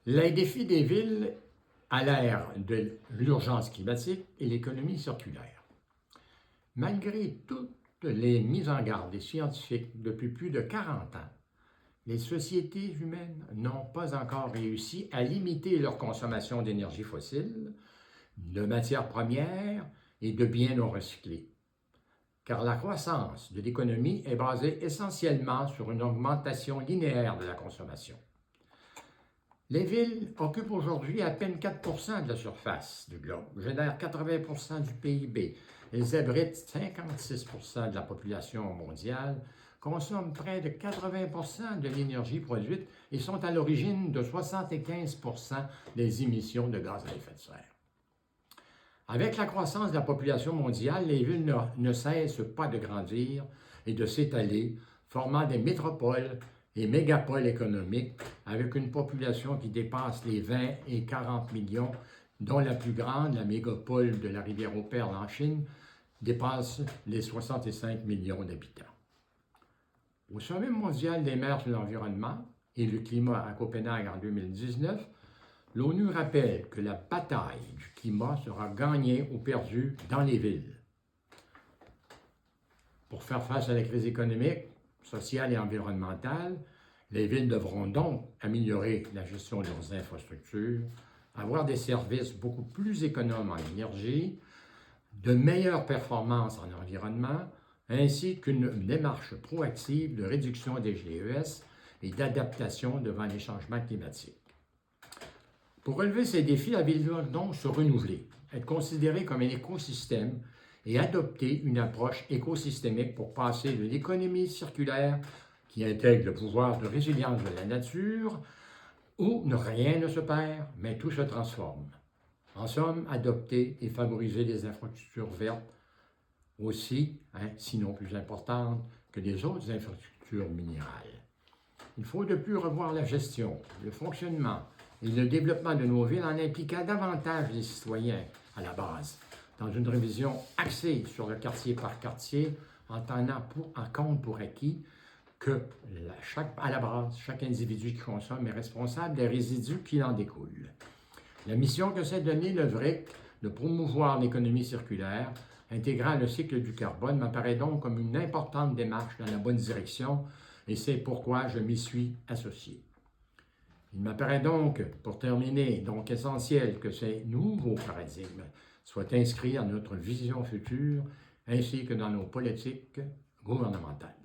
Les défis des villes à l'ère de l'urgence climatique et l'économie circulaire. Malgré toutes les mises en garde des scientifiques depuis plus de 40 ans, les sociétés humaines n'ont pas encore réussi à limiter leur consommation d'énergie fossile, de matières premières et de biens non recyclés. Car la croissance de l'économie est basée essentiellement sur une augmentation linéaire de la consommation. Les villes occupent aujourd'hui à peine 4 % de la surface du globe, génèrent 80 % du PIB. Elles abritent 56 % de la population mondiale, consomment près de 80 % de l'énergie produite et sont à l'origine de 75 % des émissions de gaz à effet de serre. Avec la croissance de la population mondiale, les villes ne cessent pas de grandir et de s'étaler, formant des métropoles et mégapoles économiques avec une population qui dépasse les 20 et 40 millions, dont la plus grande, la mégapole de la rivière aux Perles en Chine, dépasse les 65 millions d'habitants. Au sommet mondial des mers sur l'environnement et le climat à Copenhague en 2019, l'ONU rappelle que la bataille du climat sera gagnée ou perdue dans les villes. Pour faire face à la crise économique, sociale et environnementale, les villes devront donc améliorer la gestion de leurs infrastructures, avoir des services beaucoup plus économes en énergie, de meilleures performances en environnement, ainsi qu'une démarche proactive de réduction des GES et d'adaptation devant les changements climatiques. Pour relever ces défis, la ville doit donc se renouveler, être considérée comme un écosystème et adopter une approche écosystémique pour passer de l'économie circulaire qui intègre le pouvoir de résilience de la nature, où rien ne se perd, mais tout se transforme. En somme, adopter et favoriser les infrastructures vertes, aussi, sinon plus importantes que les autres infrastructures minérales. Il faut de plus revoir la gestion, le fonctionnement et le développement de nos villes en impliquant davantage les citoyens à la base, dans une révision axée sur le quartier par quartier, en tenant en compte pour acquis que à la base, chaque individu qui consomme est responsable des résidus qui en découlent. La mission que s'est donnée le VRIC de promouvoir l'économie circulaire, intégrant le cycle du carbone, m'apparaît donc comme une importante démarche dans la bonne direction et c'est pourquoi je m'y suis associé. Il m'apparaît donc, pour terminer, essentiel que ces nouveaux paradigmes soient inscrits dans notre vision future ainsi que dans nos politiques gouvernementales.